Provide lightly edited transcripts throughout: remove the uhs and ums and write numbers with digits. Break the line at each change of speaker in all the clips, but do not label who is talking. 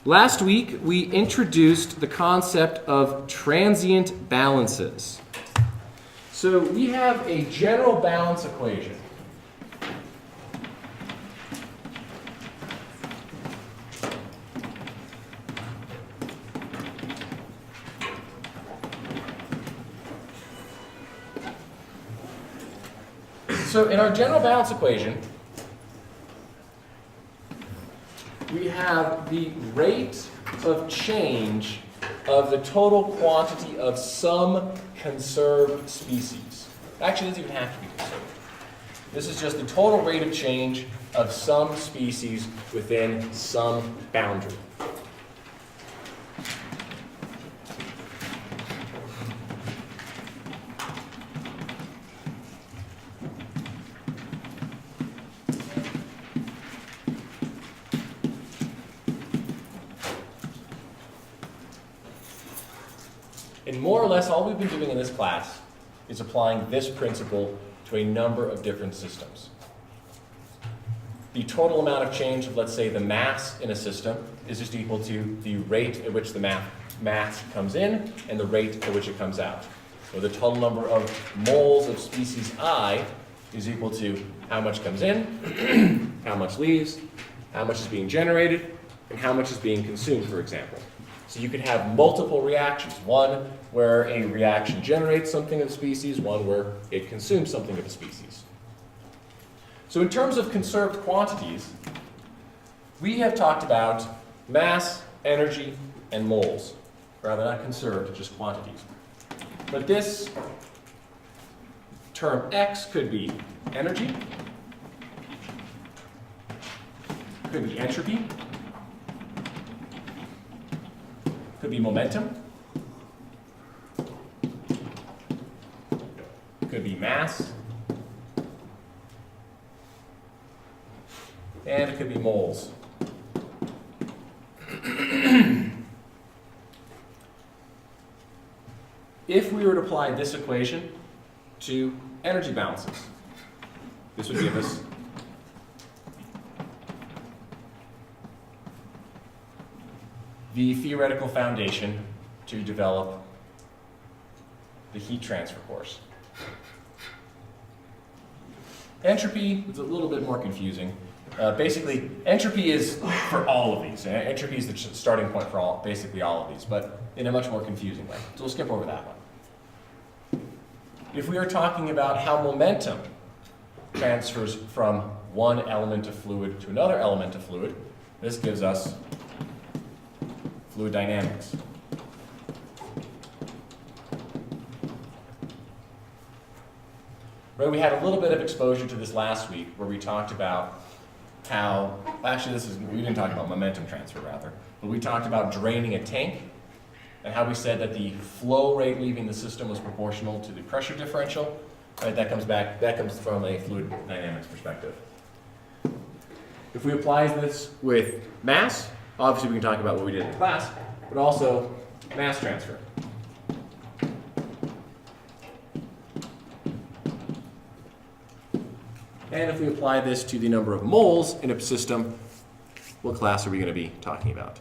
Last week, we introduced the concept of transient balances. So we have a general balance equation. So in our general balance equation, we have the rate of change of the total quantity of some conserved species. Actually, it doesn't even have to be conserved. This is just the total rate of change of some species within some boundary. And more or less all we've been doing in this class is applying this principle to a number of different systems. The total amount of change of, let's say, the mass in a system is just equal to the rate at which the mass comes in and the rate at which it comes out. So the total number of moles of species I is equal to how much comes in, how much leaves, how much is being generated, and how much is being consumed, for example. So you could have multiple reactions, one where a reaction generates something of a species, one where it consumes something of a species. So in terms of conserved quantities, we have talked about mass, energy, and moles. Rather, not conserved, just quantities. But this term X could be energy, could be entropy, could be momentum, could be mass, and it could be moles. If we were to apply this equation to energy balances, this would give us the theoretical foundation to develop the heat transfer course. Entropy is a little bit more confusing. Basically, entropy is for all of these. Entropy is the starting point for basically all of these, but in a much more confusing way. So we'll skip over that one. If we are talking about how momentum transfers from one element of fluid to another element of fluid, this gives us fluid dynamics. Right, we had a little bit of exposure to this last week where we talked about how, actually we didn't talk about momentum transfer rather, but we talked about draining a tank and how we said that the flow rate leaving the system was proportional to the pressure differential. Right, that comes from a fluid dynamics perspective. If we apply this with mass, obviously we can talk about what we did in class, but also mass transfer. And if we apply this to the number of moles in a system, what class are we going to be talking about?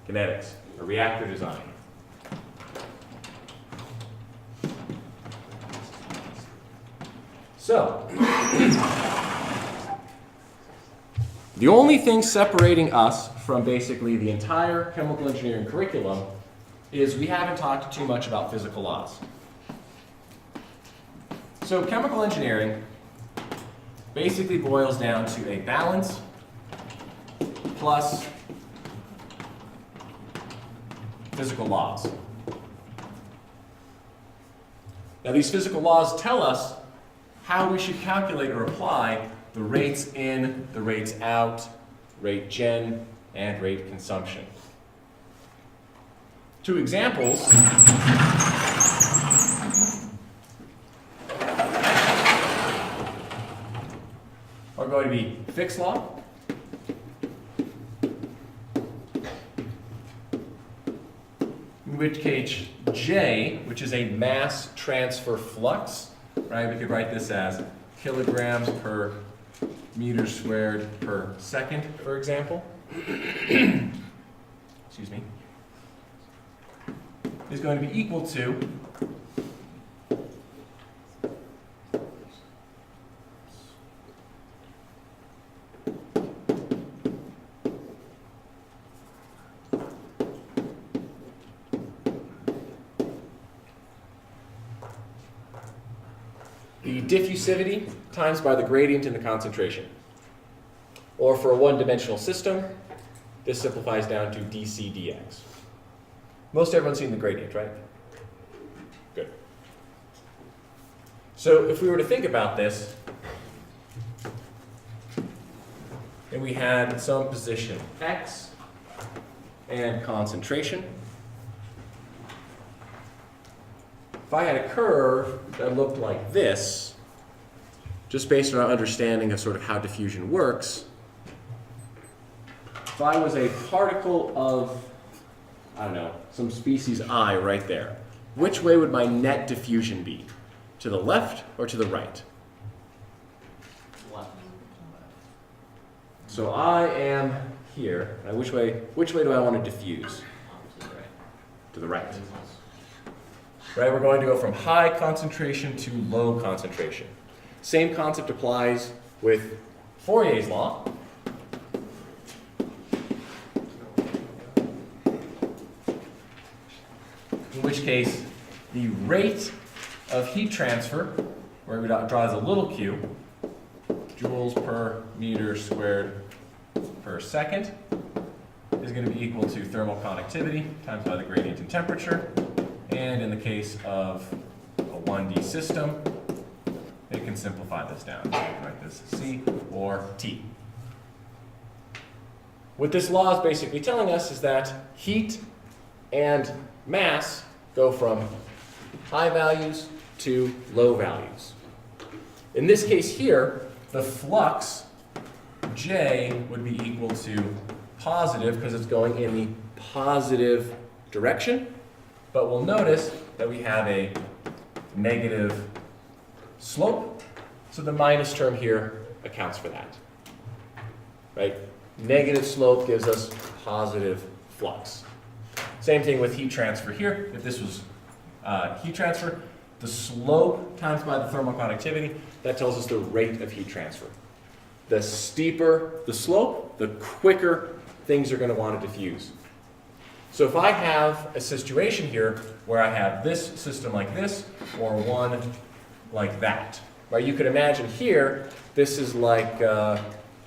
Kinetics, or reactor design. So, the only thing separating us from basically the entire chemical engineering curriculum is we haven't talked too much about physical laws. So chemical engineering basically boils down to a balance plus physical laws. Now these physical laws tell us how we should calculate or apply the rates in, the rates out, rate gen, and rate consumption. Two examples are going to be Fick's law in which case J, which is a mass transfer flux, right? We could write this as kilograms per meter squared per second, for example. excuse me, is going to be equal to the diffusivity times by the gradient in the concentration. Or for a one-dimensional system, this simplifies down to dc dx. Most everyone's seen the gradient, right? Good. So if we were to think about this, and we had some position x and concentration, if I had a curve that looked like this, just based on our understanding of sort of how diffusion works, if I was a particle of, I don't know, some species I right there, which way would my net diffusion be? To the left or to the right?
Left.
So I am here. Now which way do I want to diffuse?
To the right.
To the right. Right, we're going to go from high concentration to low concentration. Same concept applies with Fourier's law. In which case, the rate of heat transfer, where we draw as a little q, joules per meter squared per second, is going to be equal to thermal conductivity times by the gradient in temperature. And in the case of a 1D system, they can simplify this down. So you can write this C or T. What this law is basically telling us is that heat and mass go from high values to low values. In this case here, the flux J would be equal to positive because it's going in the positive direction. But we'll notice that we have a negative slope, so the minus term here accounts for that. Right? Negative slope gives us positive flux. Same thing with heat transfer here. If this was heat transfer, the slope times by the thermal conductivity, that tells us the rate of heat transfer. The steeper the slope, the quicker things are going to want to diffuse. So if I have a situation here where I have this system like this, or one like that, right? You could imagine here, this is like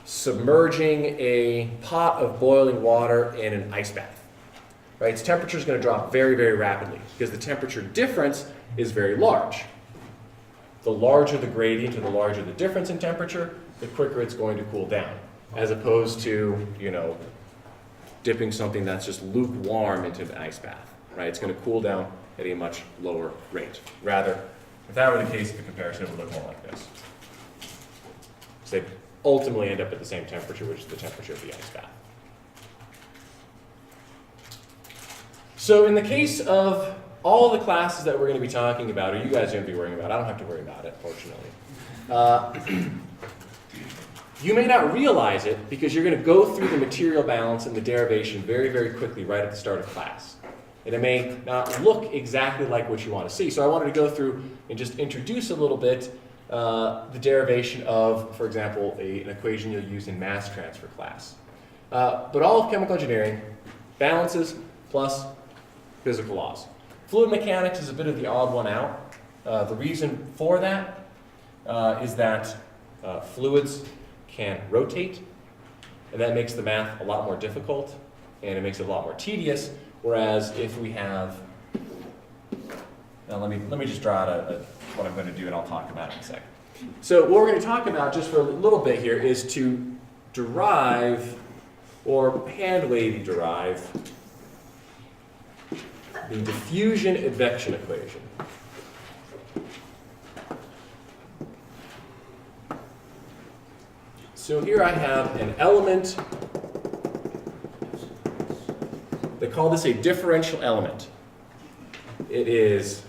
submerging a pot of boiling water in an ice bath, right? Its temperature is going to drop very, very rapidly because the temperature difference is very large. The larger the gradient or the larger the difference in temperature, the quicker it's going to cool down, as opposed to, you know, dipping something that's just lukewarm into an ice bath, right? It's going to cool down at a much lower rate. Rather, if that were the case, the comparison would look more like this. So they ultimately end up at the same temperature, which is the temperature of the ice bath. So in the case of all the classes that we're going to be talking about, or you guys are going to be worrying about, I don't have to worry about it, fortunately. You may not realize it because you're going to go through the material balance and the derivation very, very quickly right at the start of class. And it may not look exactly like what you want to see. So I wanted to go through and just introduce a little bit the derivation of, for example, an equation you'll use in mass transfer class. But all of chemical engineering, balances plus physical laws. Fluid mechanics is a bit of the odd one out. The reason for that is that fluids can rotate, and that makes the math a lot more difficult, and it makes it a lot more tedious, whereas if we have, now let me just draw out what I'm going to do, and I'll talk about it in a second. So what we're going to talk about just for a little bit here is to derive, or hand-wavy derive, the diffusion advection equation. So here I have an element, they call this a differential element. It is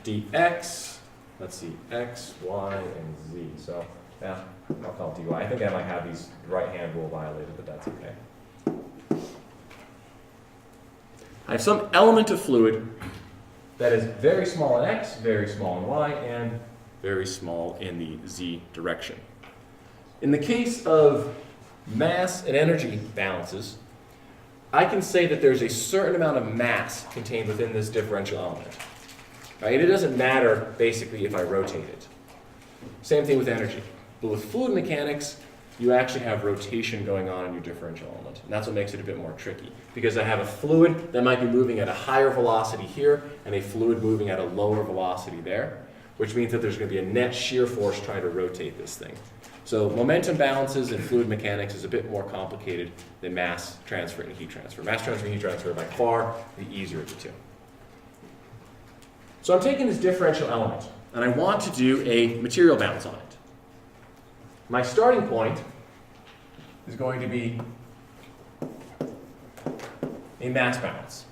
dx, let's see, x, y, and z. So yeah, I'll call it dy. I think I might have these right-hand rule violated, but that's okay. have some element of fluid that is very small in x, very small in y, and very small in the z direction. In the case of mass and energy balances, I can say that there's a certain amount of mass contained within this differential element. Right? It doesn't matter, basically, if I rotate it. Same thing with energy. But with fluid mechanics, you actually have rotation going on in your differential element. And that's what makes it a bit more tricky. Because I have a fluid that might be moving at a higher velocity here, and a fluid moving at a lower velocity there, which means that there's going to be a net shear force trying to rotate this thing. So momentum balances in fluid mechanics is a bit more complicated than mass transfer and heat transfer. Mass transfer and heat transfer are by far the easier of the two. So I'm taking this differential element, and I want to do a material balance on it. My starting point is going to be a mass balance.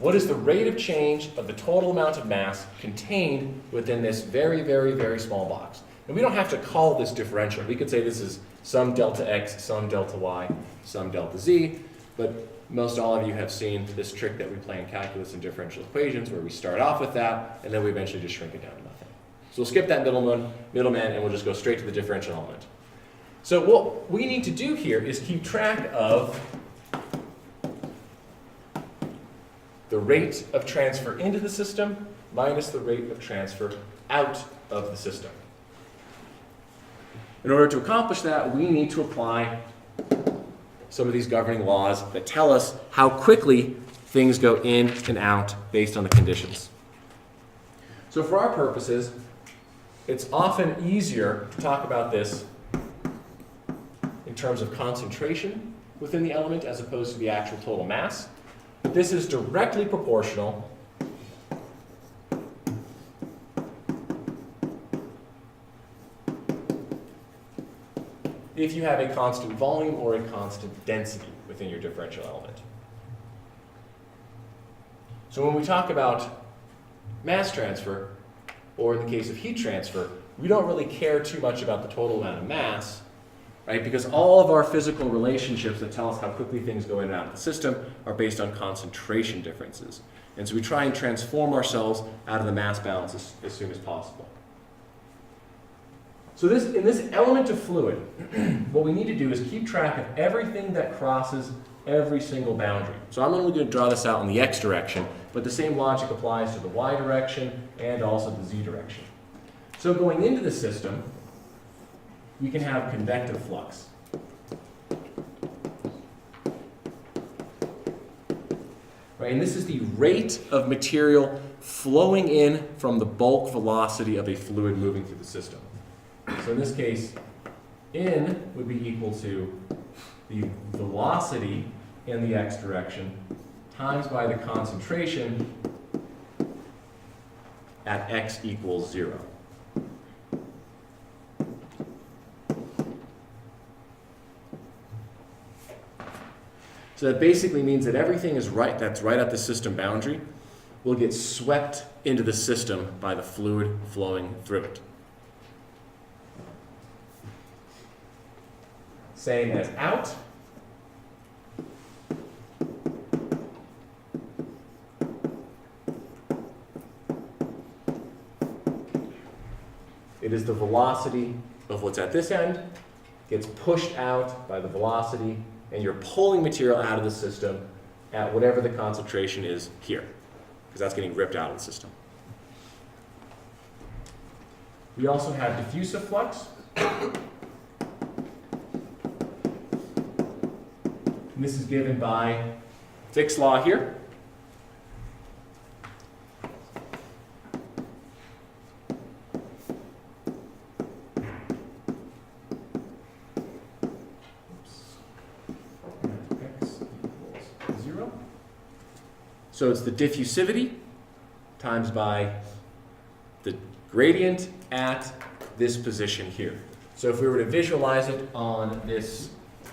What is the rate of change of the total amount of mass contained within this very, very, very small box? And we don't have to call this differential. We could say this is some delta x, some delta y, some delta z, but most all of you have seen this trick that we play in calculus and differential equations where we start off with that and then we eventually just shrink it down to nothing. So we'll skip that middleman and we'll just go straight to the differential element. So what we need to do here is keep track of the rate of transfer into the system minus the rate of transfer out of the system. In order to accomplish that, we need to apply some of these governing laws that tell us how quickly things go in and out based on the conditions. So for our purposes, it's often easier to talk about this in terms of concentration within the element as opposed to the actual total mass. But this is directly proportional if you have a constant volume or a constant density within your differential element. So when we talk about mass transfer, or in the case of heat transfer, we don't really care too much about the total amount of mass, right? Because all of our physical relationships that tell us how quickly things go in and out of the system are based on concentration differences. And so we try and transform ourselves out of the mass balance as soon as possible. So in this element of fluid, what we need to do is keep track of everything that crosses every single boundary. So I'm only going to draw this out in the x direction, but the same logic applies to the y direction and also the z direction. So going into the system, we can have convective flux. Right, and this is the rate of material flowing in from the bulk velocity of a fluid moving through the system. So in this case, N would be equal to the velocity in the x direction times by the concentration at x equals 0. So that basically means that everything that's right at the system boundary will get swept into the system by the fluid flowing through it. Same as out. It is the velocity of what's at this end, gets pushed out by the velocity, and you're pulling material out of the system at whatever the concentration is here, because that's getting ripped out of the system. We also have diffusive flux. And this is given by Fick's law here. X equals 0. So it's the diffusivity times by the gradient at this position here. So if we were to visualize it on this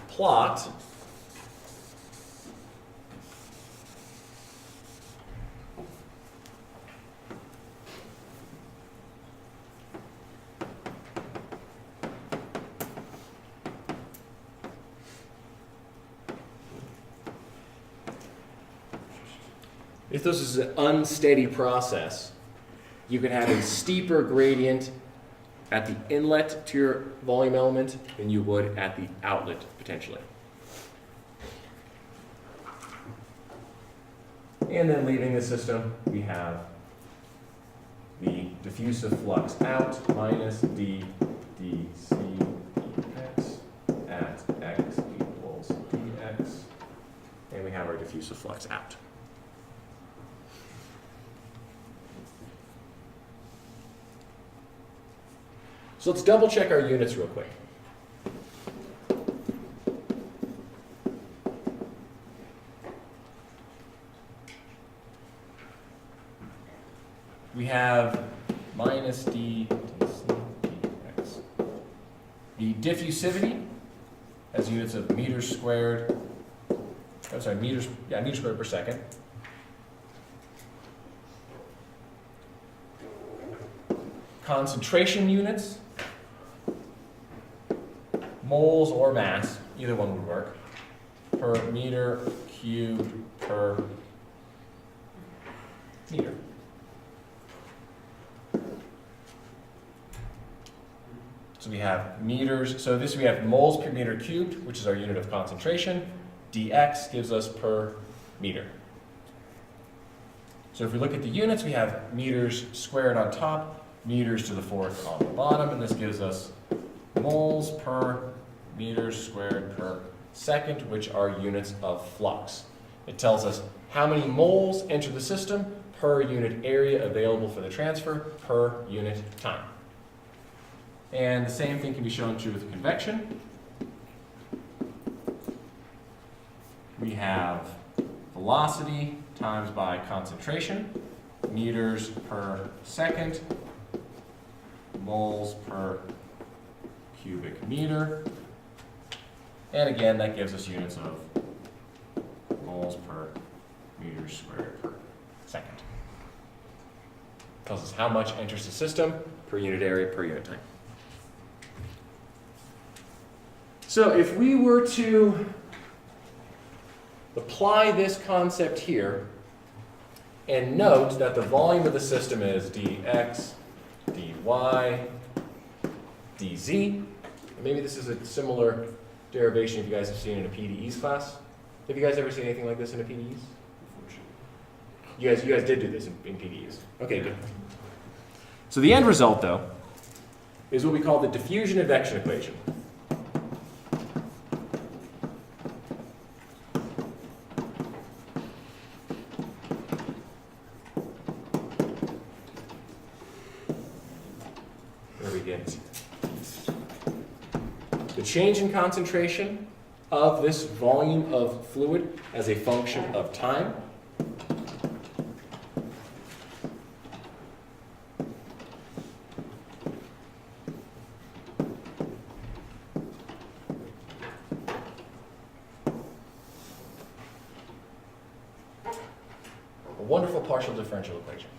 plot, if this is an unsteady process, you could have a steeper gradient at the inlet to your volume element than you would at the outlet, potentially. And then leaving the system, we have the diffusive flux out minus d dc dx at x equals dx. And we have our diffusive flux out. So let's double check our units real quick. We have minus d dc dx. The diffusivity has units of meters squared. I'm sorry, meters squared per second. Concentration units, moles or mass, either one would work, per meter cubed per meter. So we have meters, so this we have moles per meter cubed, which is our unit of concentration. dx gives us per meter. So if we look at the units, we have meters squared on top, meters to the fourth on the bottom, and this gives us moles per meters squared per second, which are units of flux. It tells us how many moles enter the system per unit area available for the transfer per unit time. And the same thing can be shown true with convection. We have velocity times by concentration, meters per second, moles per cubic meter. And again, that gives us units of moles per meters squared per second. Tells us how much enters the system per unit area per unit time. So if we were to apply this concept here and note that the volume of the system is dx, dy, dz, maybe this is a similar derivation you guys have seen in a PDEs class. Have you guys ever seen anything like this in a PDEs? You guys did do this in PDEs. Okay, good. So the end result, though, is what we call the diffusion advection equation. The change in concentration of this volume of fluid as a function of time. A wonderful partial differential equation.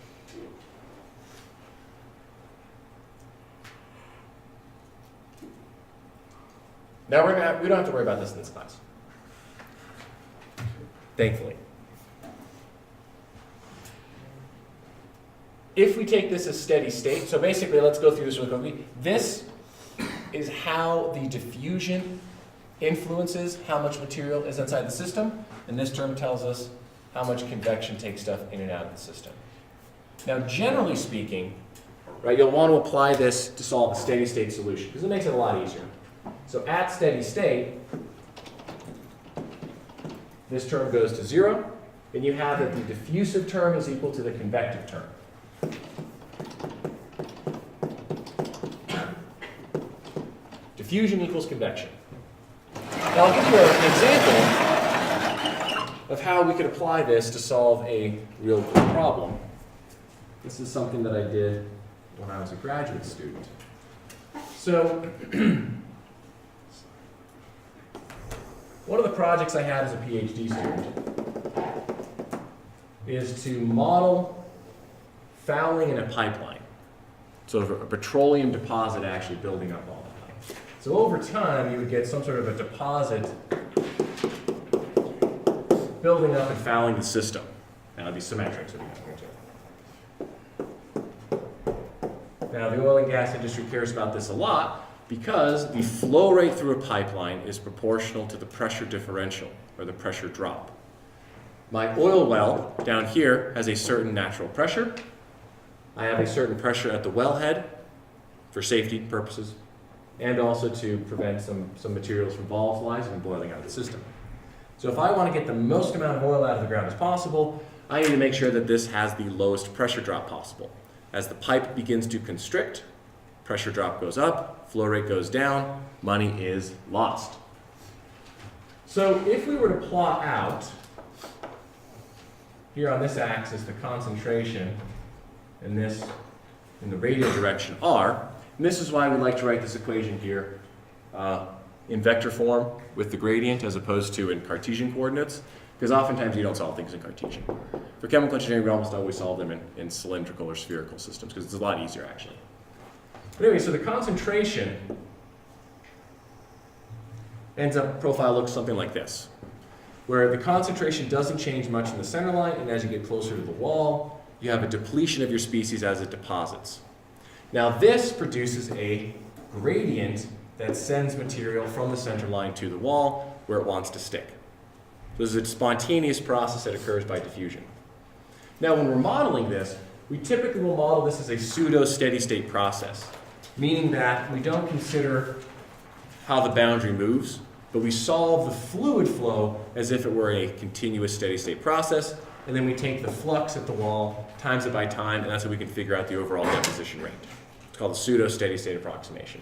Now we don't have to worry about this in this class, thankfully. If we take this as steady state, so basically let's go through this really quickly. This is how the diffusion influences how much material is inside the system, and this term tells us how much convection takes stuff in and out of the system. Now generally speaking, right, you'll want to apply this to solve a steady state solution, because it makes it a lot easier. So at steady state, this term goes to 0, and you have that the diffusive term is equal to the convective term. Diffusion equals convection. Now I'll give you an example of how we could apply this to solve a real problem. This is something that I did when I was a graduate student. So one of the projects I had as a PhD student is to model fouling in a pipeline. So a petroleum deposit actually building up all the time. So over time, you would get some sort of a deposit building up and fouling the system. Now Now, be symmetric, so now, the oil and gas industry cares about this a lot because the flow rate through a pipeline is proportional to the pressure differential, or the pressure drop. My oil well down here has a certain natural pressure. I have a certain pressure at the wellhead for safety purposes, and also to prevent some materials from volatilizing and boiling out of the system. So if I want to get the most amount of oil out of the ground as possible, I need to make sure that this has the lowest pressure drop possible. As the pipe begins to constrict, pressure drop goes up, flow rate goes down, money is lost. So if we were to plot out, here on this axis, the concentration, and this in the radial direction R, and this is why we like to write this equation here in vector form with the gradient as opposed to in Cartesian coordinates, because oftentimes you don't solve things in Cartesian. For chemical engineering, we almost always solve them in cylindrical or spherical systems, because it's a lot easier, actually. But anyway, so the concentration ends up, profile looks something like this, where the concentration doesn't change much in the center line, and as you get closer to the wall, you have a depletion of your species as it deposits. Now this produces a gradient that sends material from the center line to the wall where it wants to stick. So this is a spontaneous process that occurs by diffusion. Now when we're modeling this, we typically will model this as a pseudo steady state process, meaning that we don't consider how the boundary moves, but we solve the fluid flow as if it were a continuous steady state process, and then we take the flux at the wall, times it by time, and that's how we can figure out the overall deposition rate. It's called a pseudo steady state approximation.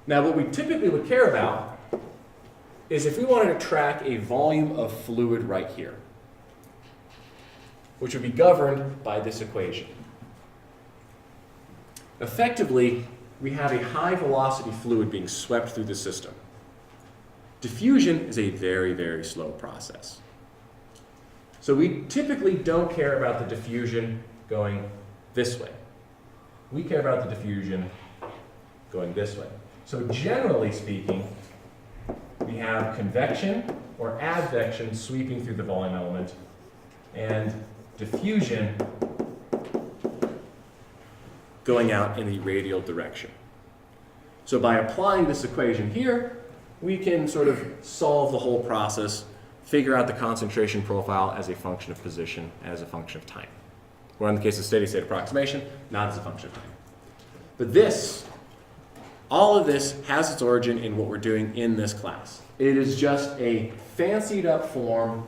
Now what we typically would care about is if we wanted to track a volume of fluid right here, which would be governed by this equation. Effectively, we have a high velocity fluid being swept through the system. Diffusion is a very, very slow process. So we typically don't care about the diffusion going this way. We care about the diffusion going this way. So generally speaking, we have convection or advection sweeping through the volume element, and diffusion going out in the radial direction. So by applying this equation here, we can sort of solve the whole process, figure out the concentration profile as a function of position and as a function of time. Or in the case of steady state approximation, not as a function of time. But this, all of this has its origin in what we're doing in this class. It is just a fancied up form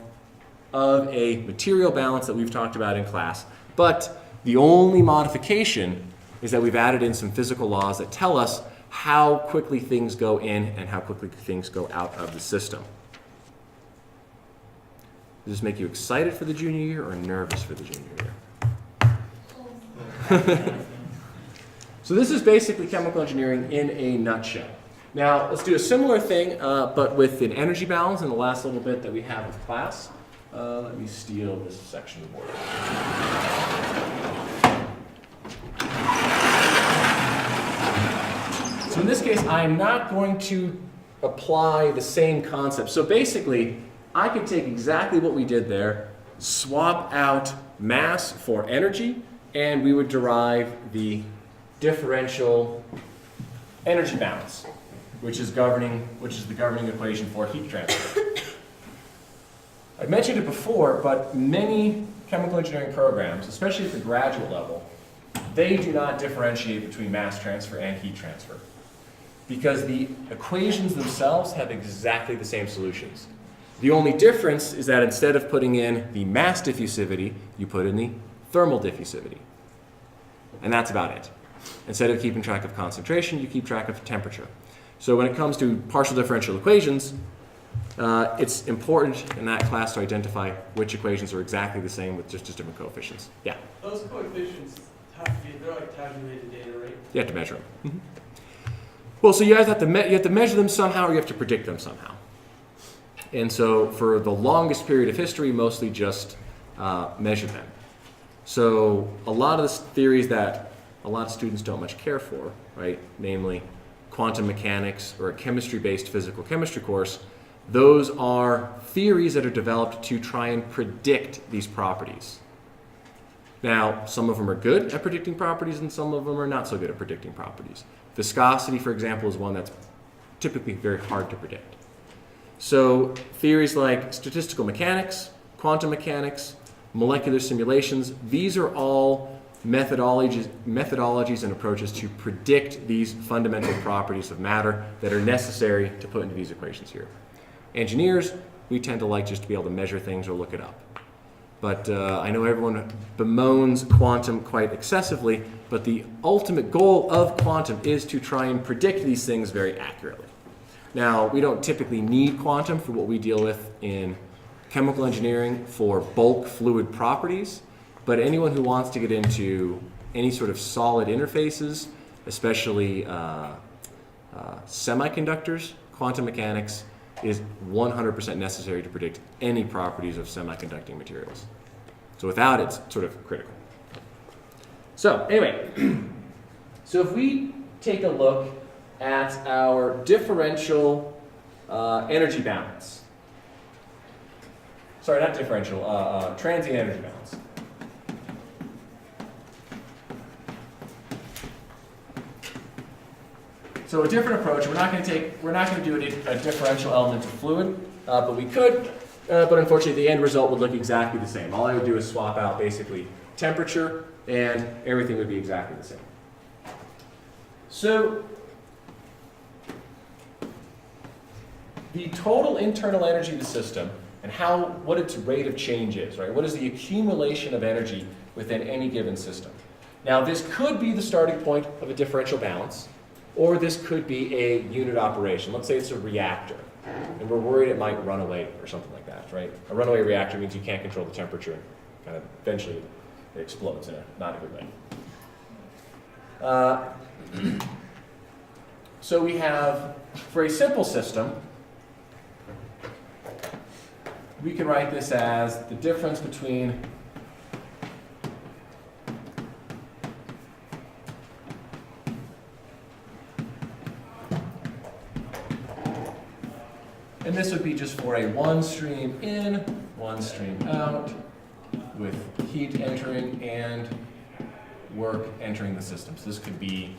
of a material balance that we've talked about in class, but the only modification is that we've added in some physical laws that tell us how quickly things go in and how quickly things go out of the system. Does this make you excited for the junior year or nervous for the junior year? So this is basically chemical engineering in a nutshell. Now let's do a similar thing, but with an energy balance in the last little bit that we have of class. Let me steal this section of the board. So in this case, I am not going to apply the same concept. So basically, I could take exactly what we did there, swap out mass for energy, and we would derive the differential energy balance, which is the governing equation for heat transfer. I mentioned it before, but many chemical engineering programs, especially at the graduate level, they do not differentiate between mass transfer and heat transfer, because the equations themselves have exactly the same solutions. The only difference is that instead of putting in the mass diffusivity, you put in the thermal diffusivity. And that's about it. Instead of keeping track of concentration, you keep track of temperature. So when it comes to partial differential equations, it's important in that class to identify which equations are exactly the same with just different coefficients. Yeah?
Those coefficients they're like tabulated data, right?
You have to measure them. Mm-hmm. Well, so you guys have to measure them somehow, or you have to predict them somehow. And so for the longest period of history, mostly just measure them. So a lot of the theories that a lot of students don't much care for, right, namely quantum mechanics or a chemistry-based physical chemistry course, those are theories that are developed to try and predict these properties. Now, some of them are good at predicting properties and some of them are not so good at predicting properties. Viscosity, for example, is one that's typically very hard to predict. So theories like statistical mechanics, quantum mechanics, molecular simulations, these are all methodologies and approaches to predict these fundamental properties of matter that are necessary to put into these equations here. Engineers, we tend to like just to be able to measure things or look it up. But I know everyone bemoans quantum quite excessively, but the ultimate goal of quantum is to try and predict these things very accurately. Now, we don't typically need quantum for what we deal with in chemical engineering for bulk fluid properties, but anyone who wants to get into any sort of solid interfaces, especially semiconductors, quantum mechanics is 100% necessary to predict any properties of semiconducting materials. So without it, it's sort of critical. So anyway, so if we take a look at our differential energy balance, sorry, not differential, transient energy balance. So a different approach. We're not going to do a differential element of fluid, but we could. But unfortunately, the end result would look exactly the same. All I would do is swap out basically temperature, and everything would be exactly the same. So the total internal energy of the system and what its rate of change is, right? What is the accumulation of energy within any given system? Now, this could be the starting point of a differential balance. Or this could be a unit operation. Let's say it's a reactor, and we're worried it might run away or something like that, right? A runaway reactor means you can't control the temperature, and kind of eventually it explodes in a not a good way. So we have, for a simple system, we can write this as the difference between and this would be just for a one stream in, one stream out, with heat entering and work entering the system. So this could be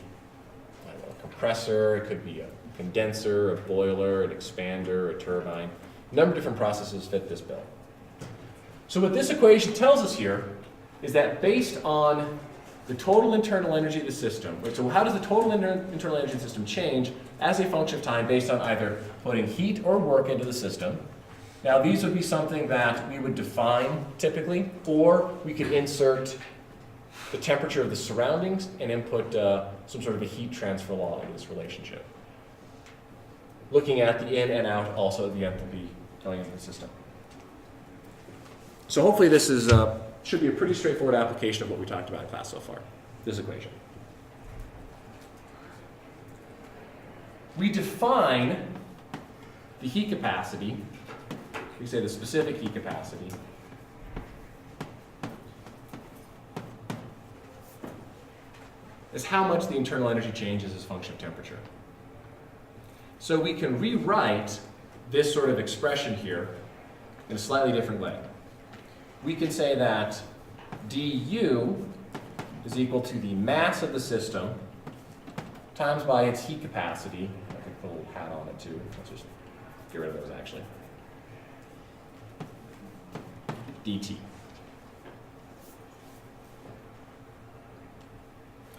a compressor, it could be a condenser, a boiler, an expander, a turbine. A number of different processes fit this bill. So what this equation tells us here is that based on the total internal energy of the system, so how does the total internal energy of the system change as a function of time based on either putting heat or work into the system? Now these would be something that we would define typically, or we could insert the temperature of the surroundings and input some sort of a heat transfer law into this relationship. Looking at the in and out, also the enthalpy going into the system. So hopefully this is should be a pretty straightforward application of what we talked about in class so far, this equation. We define the heat capacity, we say the specific heat capacity, as how much the internal energy changes as a function of temperature. So we can rewrite this sort of expression here in a slightly different way. We can say that du is equal to the mass of the system times by its heat capacity. I could put a little hat on it too. Let's just get rid of those actually. dt.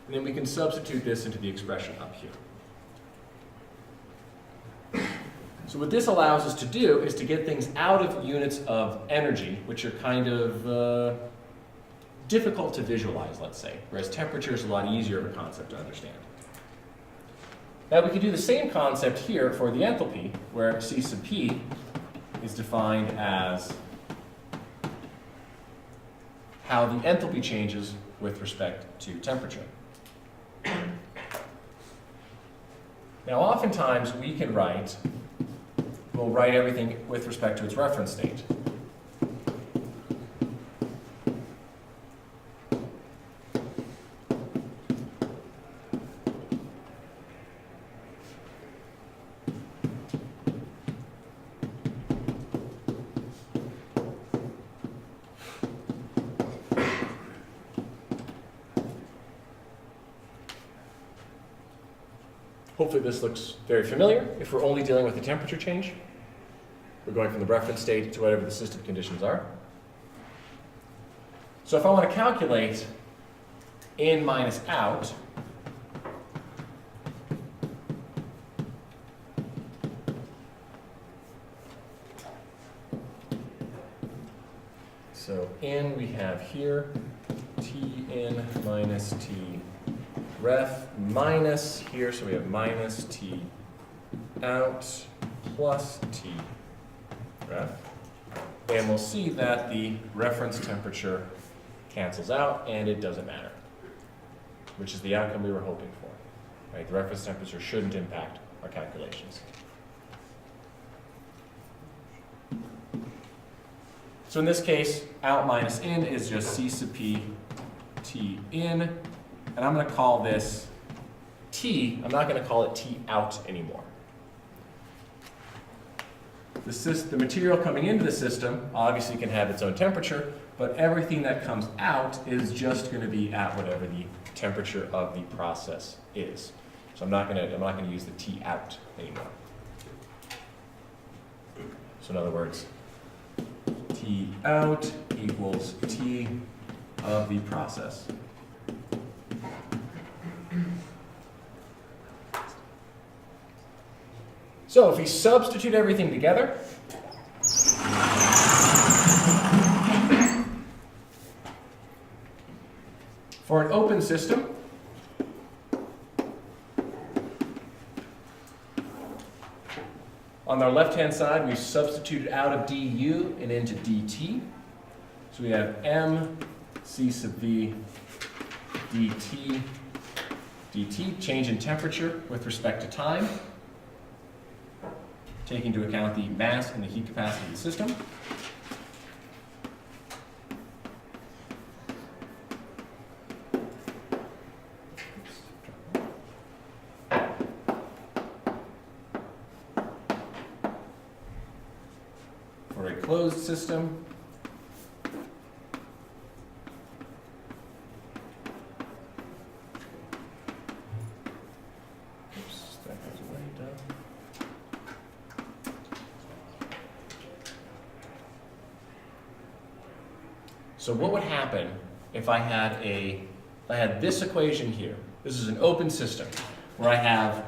And then we can substitute this into the expression up here. So what this allows us to do is to get things out of units of energy, which are kind of difficult to visualize, let's say, whereas temperature is a lot easier of a concept to understand. Now we could do the same concept here for the enthalpy, where C sub P is defined as how the enthalpy changes with respect to temperature. Now oftentimes we can write, we'll write everything with respect to its reference state. Hopefully this looks very familiar. If we're only dealing with the temperature change, we're going from the reference state to whatever the system conditions are. So if I want to calculate in minus out, so in we have here T in minus T ref minus here, so we have minus T out plus T ref. And we'll see that the reference temperature cancels out and it doesn't matter, which is the outcome we were hoping for. Right? The reference temperature shouldn't impact our calculations. So in this case, out minus in is just C sub P T in, and I'm going to call this T. I'm not going to call it T out anymore. The material coming into the system obviously can have its own temperature, but everything that comes out is just going to be at whatever the temperature of the process is. So I'm not going to use the T out anymore. So in other words, T out equals T of the process. So if we substitute everything together, for an open system, on our left-hand side, we've substituted out of du and into dt. So we have m c sub v dt, change in temperature with respect to time, taking into account the mass and the heat capacity of the system. For a closed system, so what would happen if I had this equation here? This is an open system where I have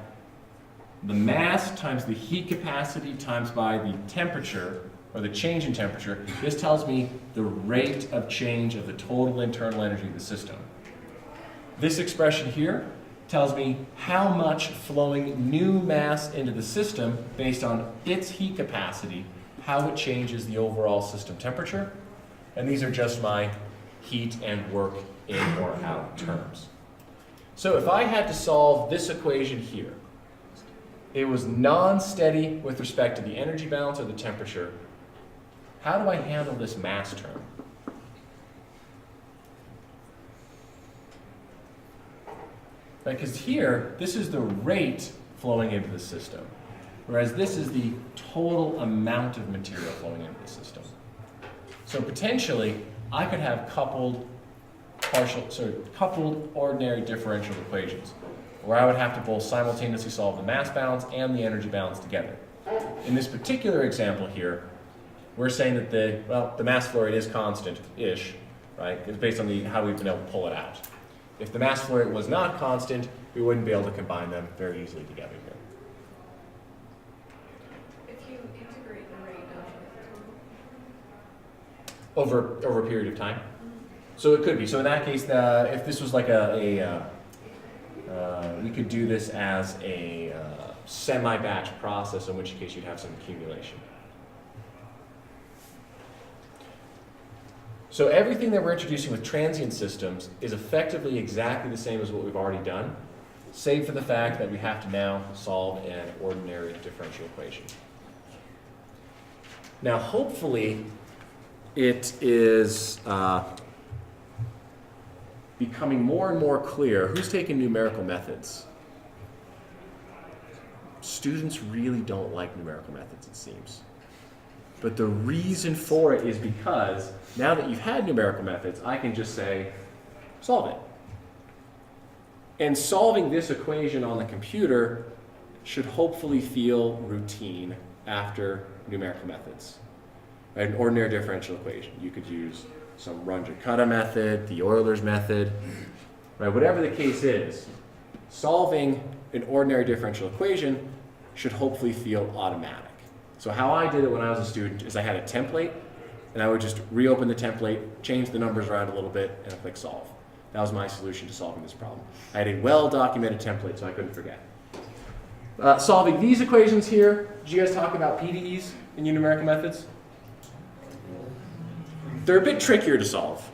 the mass times the heat capacity times by the temperature, or the change in temperature. This tells me the rate of change of the total internal energy of the system. This expression here tells me how much flowing new mass into the system based on its heat capacity, how it changes the overall system temperature. And these are just my heat and work in or out terms. So if I had to solve this equation here, it was non-steady with respect to the energy balance or the temperature. How do I handle this mass term? Because here, this is the rate flowing into the system, whereas this is the total amount of material flowing into the system. So potentially, I could have coupled ordinary differential equations, where I would have to both simultaneously solve the mass balance and the energy balance together. In this particular example here, we're saying that the mass flow rate is constant-ish, right? It's based on how we've been able to pull it out. If the mass flow rate was not constant, we wouldn't be able to combine them very easily together here.
If you integrate the rate
Over a period of time. So it could be. So in that case, if this was like we could do this as a semi-batch process, in which case you'd have some accumulation. So everything that we're introducing with transient systems is effectively exactly the same as what we've already done, save for the fact that we have to now solve an ordinary differential equation. Now, hopefully, it is becoming more and more clear. Who's taking numerical methods? Students really don't like numerical methods, it seems. But the reason for it is because now that you've had numerical methods, I can just say, solve it. And solving this equation on the computer should hopefully feel routine after numerical methods. Right? An ordinary differential equation. You could use some Runge-Kutta method, the Euler's method, right? Whatever the case is, solving an ordinary differential equation should hopefully feel automatic. So how I did it when I was a student is I had a template, and I would just reopen the template, change the numbers around a little bit, and click solve. That was my solution to solving this problem. I had a well-documented template, so I couldn't forget. Solving these equations here, did you guys talk about PDEs in your numerical methods? They're a bit trickier to solve,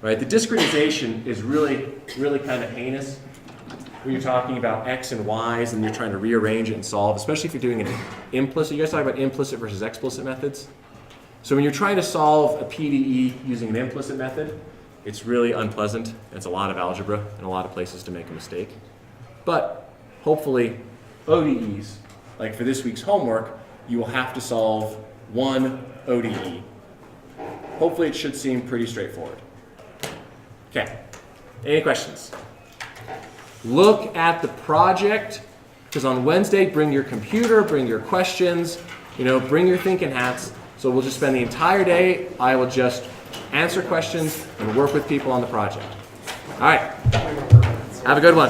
right? The discretization is really kind of heinous when you're talking about x and y's and you're trying to rearrange it and solve, especially if you're doing an implicit. You guys talk about implicit versus explicit methods? So when you're trying to solve a PDE using an implicit method, it's really unpleasant. It's a lot of algebra and a lot of places to make a mistake. But hopefully, ODEs, like for this week's homework, you will have to solve one ODE. Hopefully it should seem pretty straightforward. Okay, any questions? Look at the project, because on Wednesday, bring your computer, bring your questions, bring your thinking hats. So we'll just spend the entire day. I will just answer questions and work with people on the project. All right, have a good one.